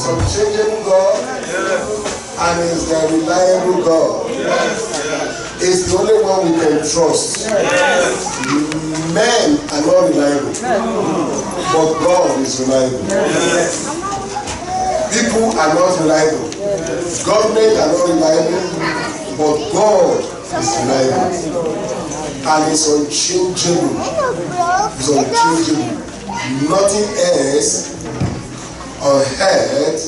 unchangeable God, and is the reliable God. It's the only one we can trust. Men are not reliable, but God is reliable. People are not reliable. Government are not reliable, but God is reliable. And it's unchangeable. It's unchangeable. Nothing else on earth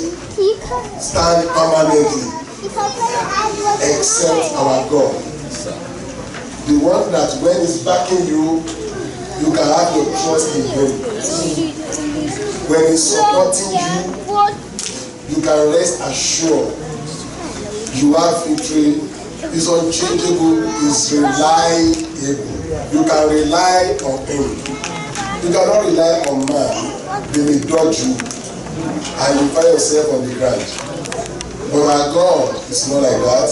stand permanently except our God. The one that when he's backing you, you can have your trust in him. When he's supporting you, you can rest assured you have victory. It's unchangeable, it's reliable. You can rely on him. You cannot rely on man. They may dodge you and you find yourself on the ground. But our God is not like that.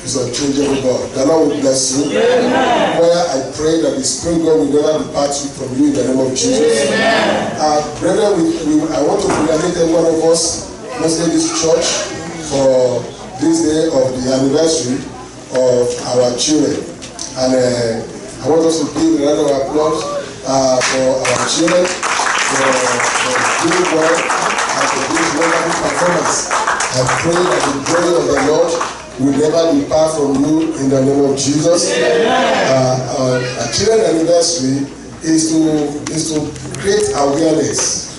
He's unchangeable God. The Lord will bless you. Where I pray that the Spirit God will never depart from you in the name of Jesus. Brethren, I want to congratulate every one of us, mostly this church, for this day of the anniversary of our children. And I want us to give a round of applause for our children for doing well and for this wonderful performance. I pray that the glory of the Lord will never depart from you in the name of Jesus. Our children's anniversary is to create awareness.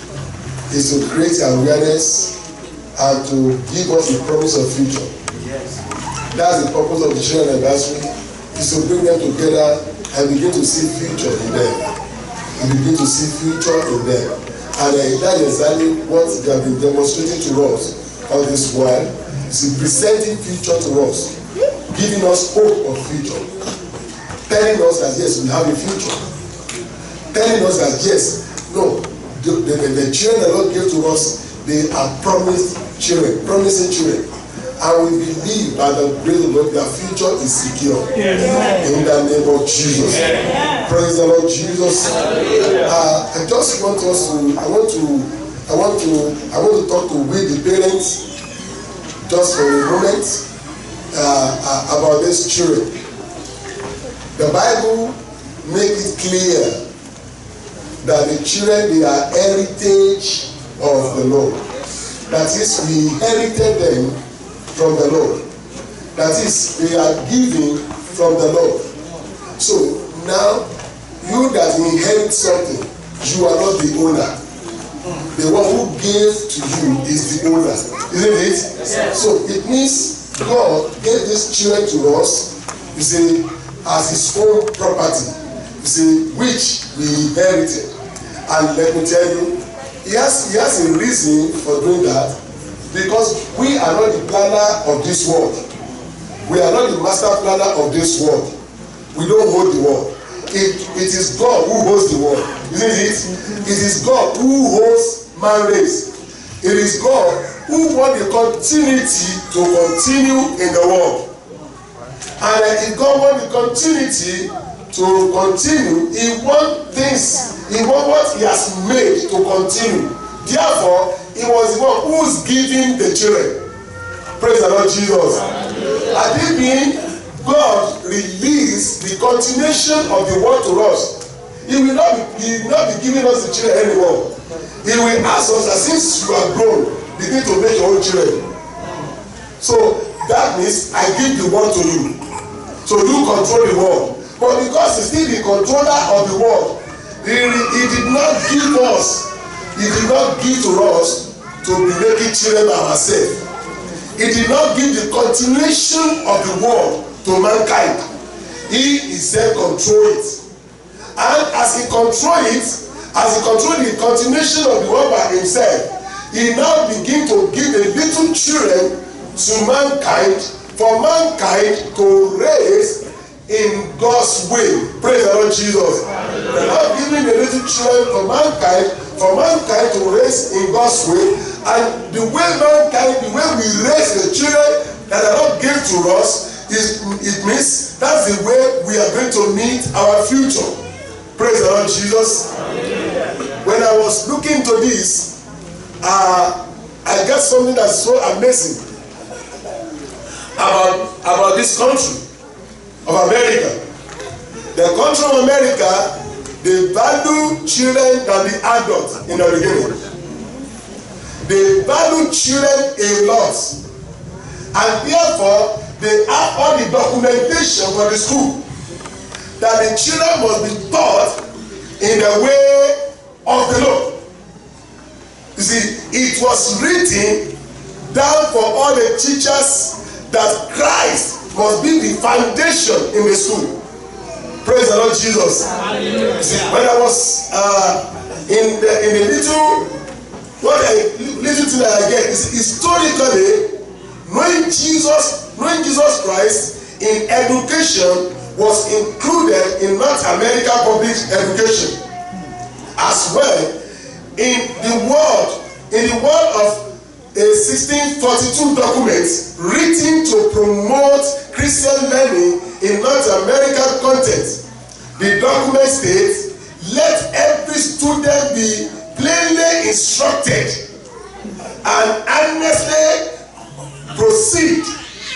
Is to create awareness and to give us the promise of future. That's the purpose of the children's anniversary, is to bring them together and begin to see future in them. And begin to see future in them. And that is exactly what they have been demonstrating to us on this world. Is presenting future to us, giving us hope of future, telling us that yes, we have a future, telling us that yes, no, the children the Lord gave to us, they are promising children, and we believe by the grace of God their future is secure. In the name of Jesus. Praise the Lord Jesus. I just want us to, I want to talk to we the parents just for a moment about these children. The Bible makes it clear that the children, they are heritage of the Lord. That is, we inherited them from the Lord. That is, they are given from the Lord. So now, you that inherit something, you are not the owner. The one who gave to you is the owner, isn't it? Yes. So it means God gave these children to us, you see, as his own property, you see, which we inherited. And let me tell you, he has a reason for doing that, because we are not the planner of this world. We are not the master planner of this world. We don't hold the world. It is God who holds the world, isn't it? It is God who holds man race. It is God who wants the continuity to continue in the world. And if God wants the continuity to continue, he wants things, he wants what he has made to continue. Therefore, he was the one who's giving the children. Praise the Lord Jesus. And it means God released the continuation of the word to us. He will not be giving us the children anymore. He will ask us that since you are grown, begin to make your own children. So that means I give the word to you. So you control the world. But because he's still the controller of the world, he did not give us, he did not give to us to be making children by ourselves. He did not give the continuation of the world to mankind. He himself controls it. And as he controls the continuation of the world by himself, he now begins to give the little children to mankind, for mankind to raise in God's way. Praise the Lord Jesus. We're not giving the little children for mankind to raise in God's way. And the way we raise the children that the Lord gave to us, it means that's the way we are going to meet our future. Praise the Lord Jesus. When I was looking to this, I get something that's so amazing about this country of America. The country of America, they value children than the adults in the beginning. They value children a lot, and therefore they have all the documentation for the school that the children must be taught in the way of the Lord. You see, it was written down for all the teachers that Christ must be the foundation in the school. Praise the Lord Jesus. See, when I was in the little thing that I get is historically knowing Jesus Christ in education was included in North America public education as well. In the world of a 1642 document written to promote Christian learning in North American content, the document states, let every student be plainly instructed and earnestly proceed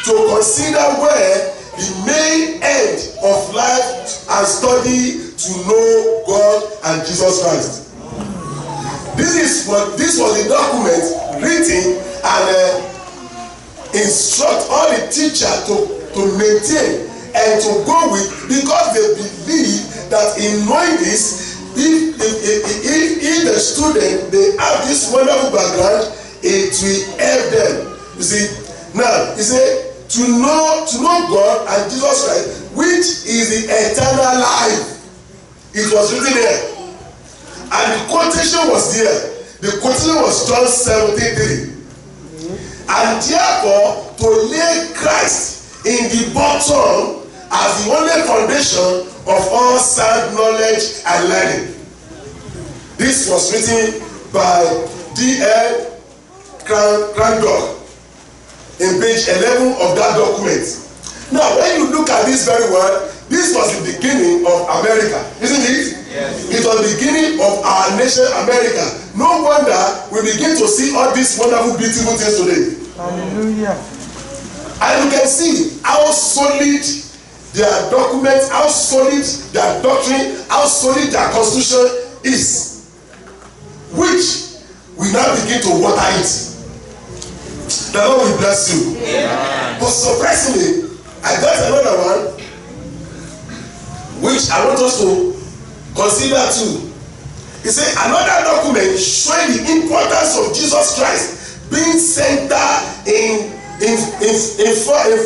to consider where the main end of life and study to know God and Jesus Christ. This was the document written and instruct all the teacher to maintain and to go with, because they believe that in knowing this, if the student they have this wonderful background, it will help them. You see, now he said to know God and Jesus Christ, which is the eternal life. It was written there. And the quotation was there. The quotation was John 17:3. And therefore, to lay Christ in the bottom as the only foundation of all sound knowledge and learning. This was written by D.L. Crandall in page 11 of that document. Now, when you look at this very well, this was the beginning of America, isn't it? Yes. It was the beginning of our nation, America. No wonder we begin to see all these wonderful, beautiful things today. Hallelujah. And you can see how solid their documents, how solid their doctrine, how solid their constitution is, which we now begin to water it. The Lord will bless you. Yeah. But surprisingly, I got another one which I want us to consider too. He said another document showing the importance of Jesus Christ being center in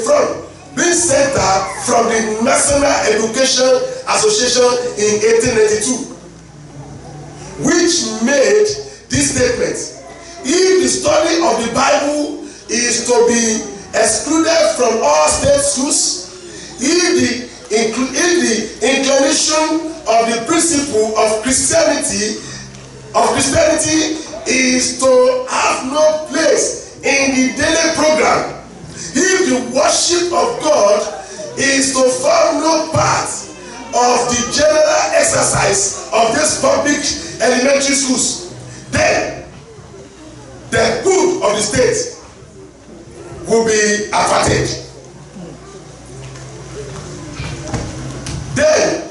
front, being center from the National Education Association in 1892, which made this statement: if the study of the Bible is to be excluded from all state schools, if the inclination of the principle of Christianity is to have no place in the daily program, if the worship of God is to form no part of the general exercise of these public elementary schools, then the good of the state will be averted. Then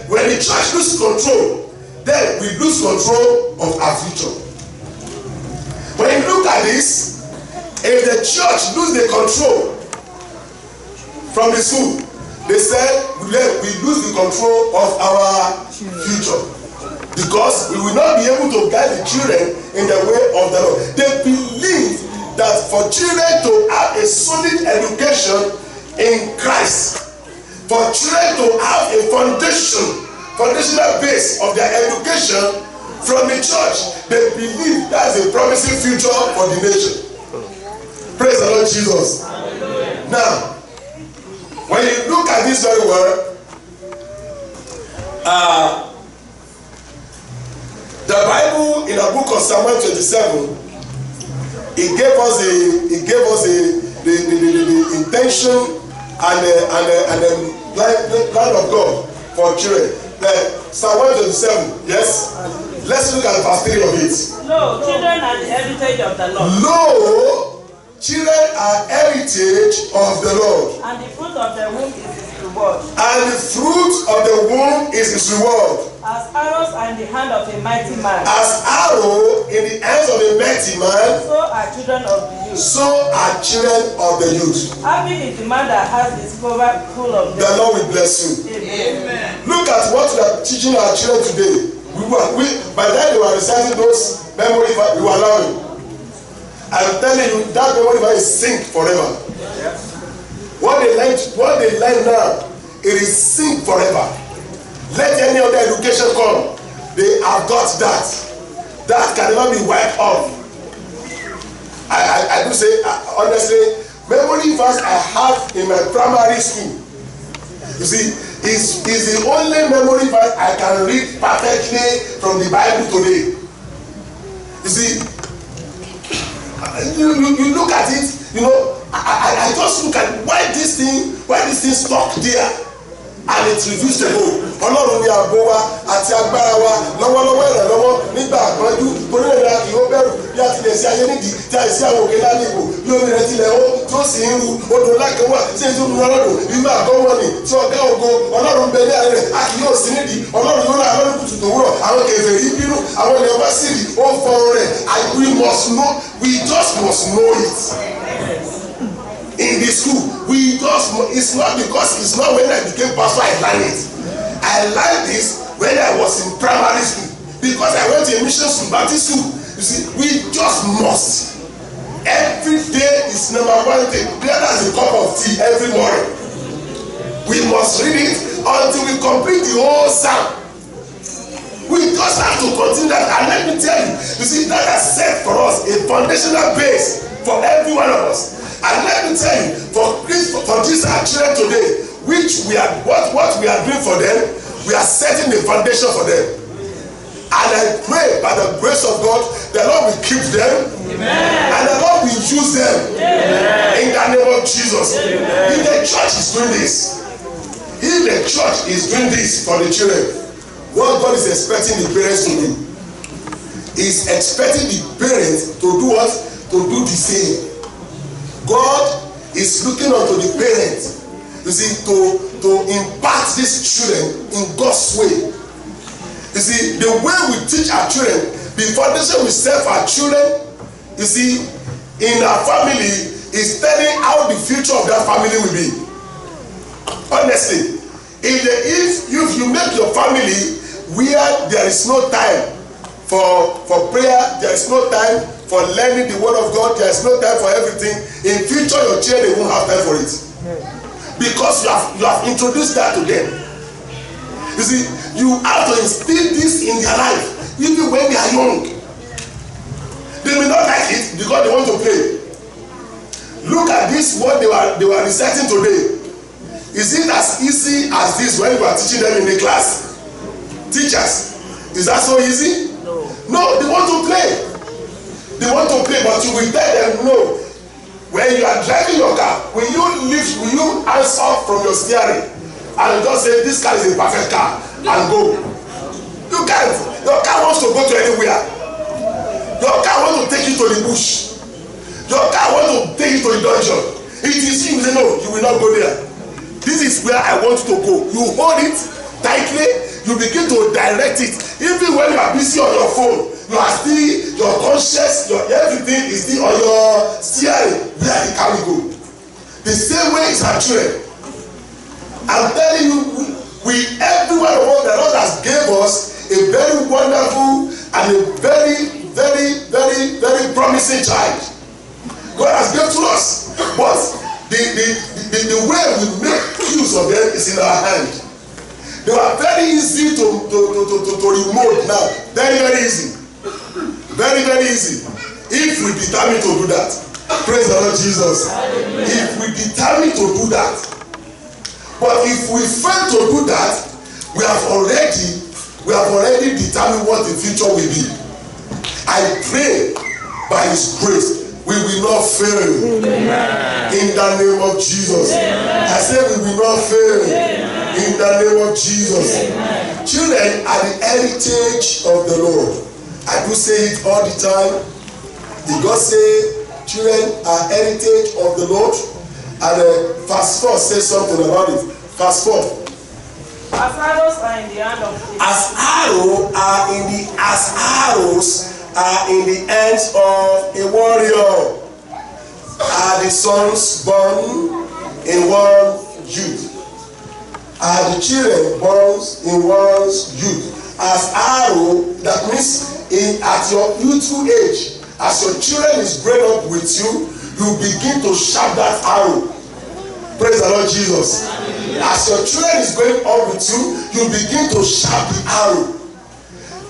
when the church loses control, then we lose control of our future. When you look at this, if the church loses the control from the school, they said we lose the control of our future, because we will not be able to guide the children in the way of the Lord. They believe that for children to have a solid education in Christ, for children to have a foundational base of their education from the church, they believe that's a promising future for the nation. Praise the Lord Jesus. Hallelujah. Now, when you look at this very well, the Bible in the book of Psalm 127, it gave us the intention and the plan of God for children. Psalm 127, yes? Let's look at verse 3 of it. Lo, children are the heritage of the Lord. Lo, children are heritage of the Lord. And the fruit of the womb is his reward. And the fruit of the womb is his reward. As arrows are in the hand of a mighty man. As arrow in the hands of a mighty man. So are children of the youth. So are children of the youth. Happy is the man that has his quiver full of them. The Lord will bless you. Amen. Look at what we are teaching our children today. By the time they were reciting those memory verses, we were allowing. I'm telling you, that memory verse is sink forever. What they learn now, it is sink forever. Let any other education come, they have got that. That can never be wiped off. I do say, honestly, memory verse I have in my primary school. You see, is the only memory verse I can read perfectly from the Bible today. You see, you look at it, you know, I just look at why this thing stuck there. And it reveals the whole. Ọlọ́run ni ààbò wa àti agbára wa lọ́wọ́lọ́wọ́ ìrànlọ́wọ́ nígbà àpọ́njú torí ìrìnà kì í bẹ̀rù bí a tilẹ̀ sí ayé nídìí tí a sì àwọn òkè lálẹ́ ìbò bí omi rẹ̀ tilẹ̀ ó tó sì ń ru odò lákẹ́wà tí èso ń lọ́dọ̀ ìgbà àgọ́wọ́nì tí ọ̀gá ògo Ọlọ́run bẹ ní àárẹ̀ rẹ̀ a kì yóò sí nídìí Ọlọ́run yóò rà lọ́dún kùtù tó wúrọ̀ àwọn kẹfẹ́ rí bínú àwọn ilẹ̀ ọba sì rí ó fọ rẹ̀ we just must know it. In the school, it's not because it's not when I became pastor I learned it. I learned this when I was in primary school because I went to a mission school, Baptist school. You see, we just must. Every day is number one thing. There is a cup of tea every morning. We must read it until we complete the whole psalm. We just have to continue that. And let me tell you see, that has set for us a foundational base for every one of us. And let me tell you, for these our children today, which we are what we are doing for them, we are setting the foundation for them. And I pray by the grace of God, the Lord will keep them. Amen. And the Lord will use them. Amen. In the name of Jesus. Amen. If the church is doing this, for the children, what God is expecting the parents to do is expecting the parents to do what? To do the same. God is looking unto the parents, you see, to impact these children in God's way. You see, the way we teach our children, the foundation we set for our children, you see, in our family is telling how the future of that family will be. Honestly, if you make your family where there is no time for prayer, there is no time for learning the word of God, there is no time for everything. In future, your children won't have time for it because you have introduced that to them. You see, you have to instill this in their life even when they are young. They may not like it because they want to play. Look at this, what they were reciting today. Is it as easy as this when you are teaching them in the class? Teachers, is that so easy? No, they want to play. They want to play, but you will tell them no. When you are driving your car, will you answer from your steering and just say this car is a perfect car and go? You can't. Your car wants to go to anywhere. Your car wants to take you to the bush. Your car wants to take you to the dungeon. It is you say no, you will not go there. This is where I want you to go. You hold it tightly, you begin to direct it. Even when you are busy on your phone, you are still, your conscience, your everything is still on your steering. Where the car will go. The same way is our children. I'm telling you, every one of us, the Lord has gave us a very wonderful and a very, very, very, very promising child. God has given to us, but the way we make use of them is in our hand. They are very easy to remote now. Very, very easy. Very, very easy. If we determine to do that. Praise the Lord Jesus. Amen. If we determine to do that. But if we fail to do that, we have already determined what the future will be. I pray by His grace we will not fail. Amen. In the name of Jesus. Amen. I said we will not fail. Amen. In the name of Jesus. Amen. children are the heritage of the Lord. I do say it all the time. Did God say children are heritage of the Lord? And verse 4 says something about it. Verse 4. As arrows are in the hand of arrows are in the hands of a warrior. Are the sons born in one youth? Are the children born in one's youth? As arrow, that means at your youthful age, as your children is bred up with you, you begin to sharp that arrow. Praise the Lord Jesus. As your children is going up with you, you begin to sharp the arrow.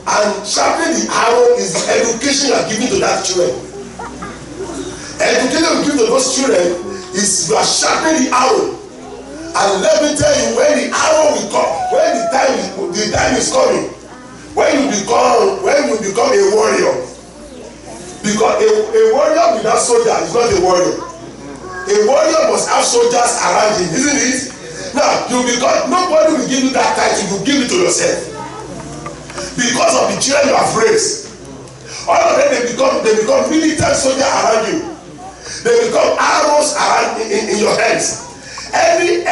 And sharpening the arrow is the education you are giving to that children. Education you give to those children is you are sharpening the arrow. And let me tell you, when the arrow will come, when the time is coming, when you become a warrior, because a warrior without soldier is not a warrior. A warrior must have soldiers around him, isn't it? Now nobody will give you that title, you give it to yourself. Because of the children you have raised, all of them they become military soldiers around you. They become arrows around in your hands. Any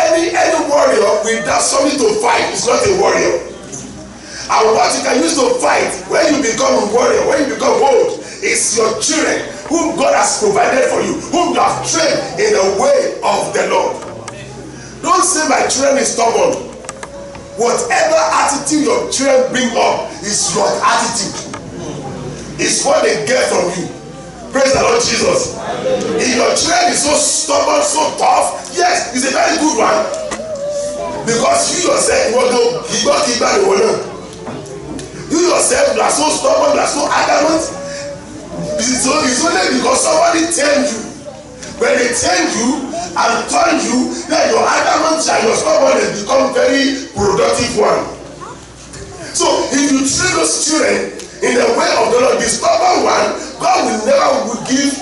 warrior without something to fight is not a warrior. And what you can use to fight when you become a warrior, when you become old, is your children whom God has provided for you, whom you have trained in the way of the Lord. Don't say my children is stubborn. Whatever attitude your children bring up is your attitude. It's what they get from you. Praise the Lord Jesus. If your children is so stubborn, so tough, yes, it's a very good one. Because you yourself, you yourself, you are so stubborn, you are so adamant. It's only because somebody turned you. When they turned you and turned you, then your adamant and your stubbornness become very productive one. So if you train those children in the way of the Lord, the stubborn one, God will never give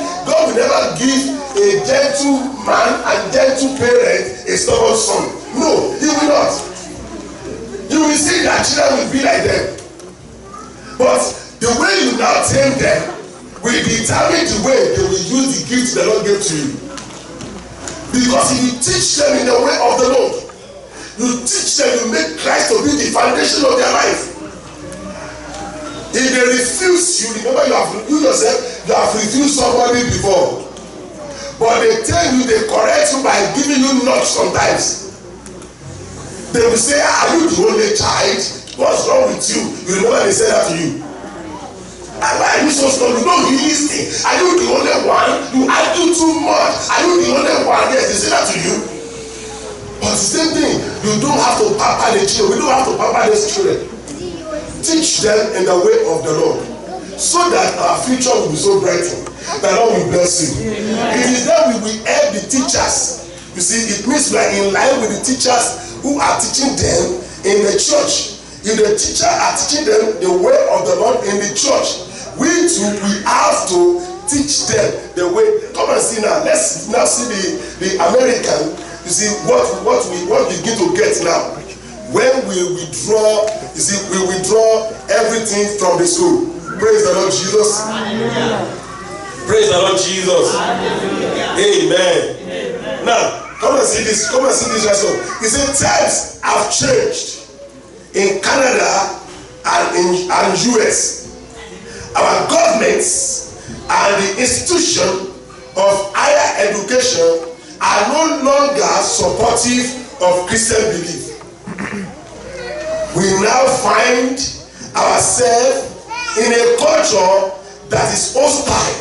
a gentle man and gentle parent a stubborn son. No, he will not. You will see that children will be like them. But the way you now tame them will determine the way they will use the gift the Lord gave to you. Because if you teach them in the way of the Lord, you teach them, you make Christ to be the foundation of their life. If they refuse you, remember you yourself, you have refused somebody before. But they tell you, they correct you by giving you knocks sometimes. They will say, are you the only child? What's wrong with you? You remember they said that to you. And why are you so strong? You don't really listen. Are you the only one? You argue too much. Are you the only one? Yes, they say that to you. But the same thing, you don't have to pamper the children. We don't have to pamper these children. Teach them in the way of the Lord, so that our future will be so brightened. The Lord will bless you. It is that we will help the teachers. You see, it means we are in line with the teachers who are teaching them in the church. If the teacher are teaching them the way of the Lord in the church, we too, we have to teach them the way. Come and see now. Let's now see the American. You see what we begin to get now. When we withdraw, you see, we withdraw everything from the school. Praise the Lord Jesus. Hallelujah. Praise the Lord Jesus. Amen. Amen. Now, come and see this. Come and see this also. He said times have changed in Canada and in US. Our governments and the institution of higher education are no longer supportive of Christian belief. We now find ourselves in a culture that is hostile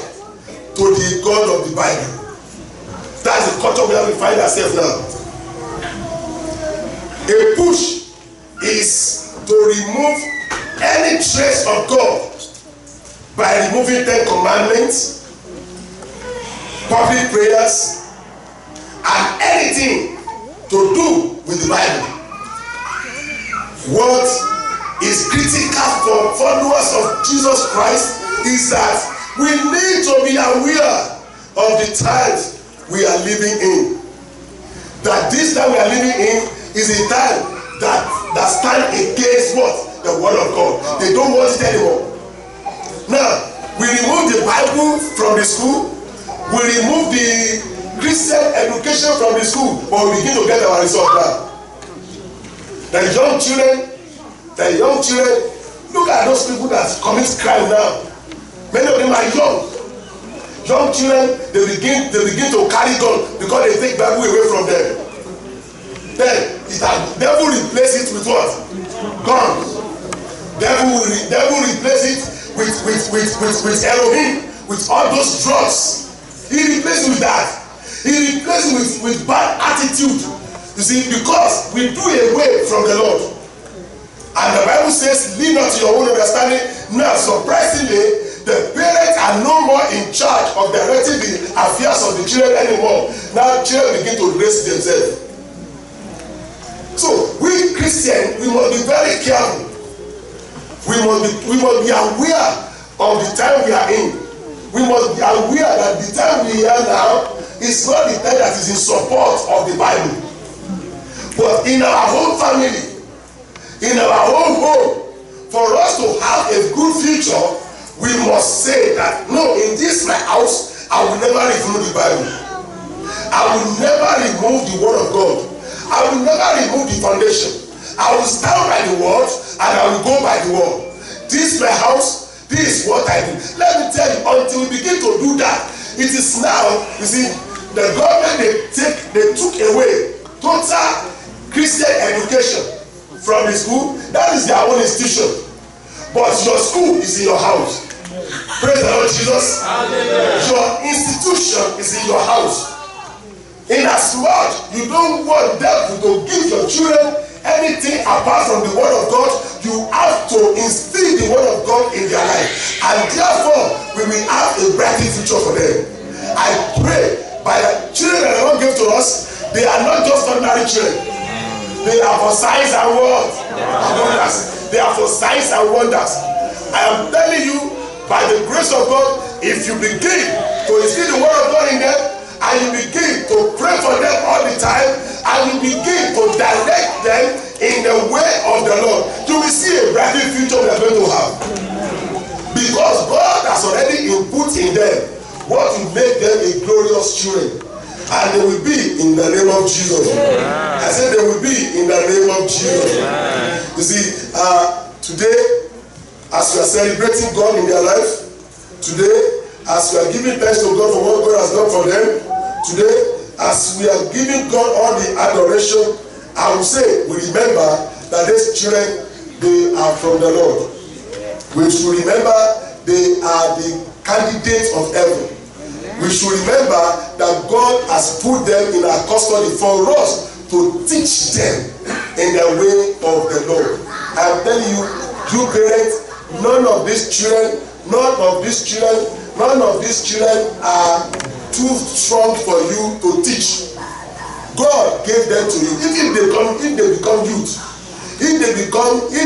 to the God of the Bible. That's the culture where we find ourselves now. A push is to remove any trace of God by removing 10 commandments, public prayers, and anything to do with the Bible. What is critical for followers of Jesus Christ is that we need to be aware of the times we are living in. That this time we are living in is a time that that stand against what? The word of God. They don't want it anymore. Now, we remove the Bible from the school. We remove the Christian education from the school, but we begin to get our result now. The young children, look at those people that commit crime now. Many of them are young. Young children, they begin to carry gun because they take Bible away from them. Then the devil replace it with what? Guns. Devil replace it with heroin, with all those drugs. He replace it with that. He replace it with bad attitude. You see, because we do away from the Lord. And the Bible says, lean not to your own understanding. Now, surprisingly, the parents are no more in charge of directing the affairs of the children anymore. Now, children begin to raise themselves. So, we Christians, we must be very careful. We must be aware of the time we are in. We must be aware that the time we are now is not the time that is in support of the Bible. But in our own family, in our own home, for us to have a good future, we must say that, no, in this my house, I will never remove the Bible. I will never remove the word of God. I will never remove the foundation. I will stand by the word and I will go by the word. This is my house. This is what I do. Let me tell you, until we begin to do that, it is now, you see, the government, they took away total Christian education from the school. That is their own institution. But your school is in your house. Praise the Lord Jesus. Hallelujah. Your institution is in your house. In as much you don't want them to give your children anything apart from the word of God, you have to instill the word of God in their life. And therefore, we will have a brighter future for them. I pray by the children that the Lord gave to us, they are not just ordinary children. They are for signs and wonders. They are for signs and wonders. I am telling you, by the grace of God, if you begin to instill the word of God in them, and you begin to pray for them all the time, and you begin to direct them in the way of the Lord, you will see a brighter future we are going to have. Because God has already input in them what will make them a glorious children. And they will be in the name of Jesus. I said they will be in the name of Jesus. You see, today, as we are celebrating God in their life, today, as we are giving thanks to God for what God has done for them, today, as we are giving God all the adoration, I will say, we remember that these children, they are from the Lord. We should remember they are the candidates of heaven. We should remember that God has put them in our custody for us to teach them in the way of the Lord. I am telling you, you parents, none of these children are too strong for you to teach. God gave them to you. If they become youth, if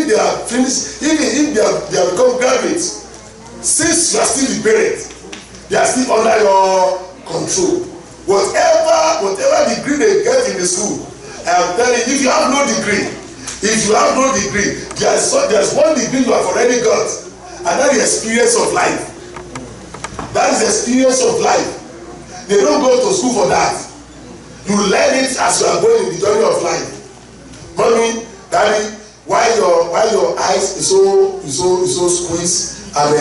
they are finished, if they have become graduates, since you are still the parent, they are still under your control. Whatever degree they get in the school, I am telling you, if you have no degree, there's one degree you have already got, and that is the experience of life. That is the experience of life. They don't go to school for that. You learn it as you are going in the journey of life. Mommy, daddy, why your eyes is so squeezed and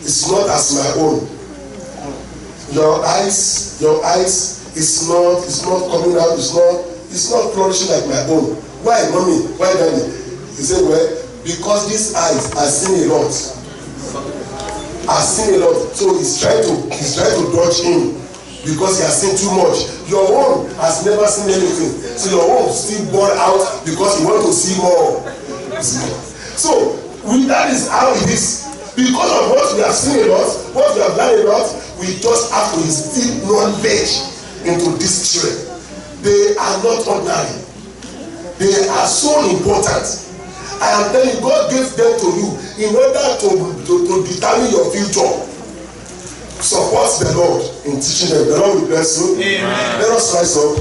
it's not as my own. Your eyes is not coming out. It's not flourishing like my own. Why, mommy? Why, daddy? He said, well, because these eyes are seen a lot. So he's trying to dodge him because he has seen too much. Your own has never seen anything, so your own still born out because you want to see more. So that is how it is. Because of what we have seen a lot, what we have done a lot, we just have to instill knowledge into these children. They are not ordinary. They are so important. I am telling you, God gave them to you in order to determine your future. Support the Lord in teaching them. The Lord will bless you. Amen. Let us rise up.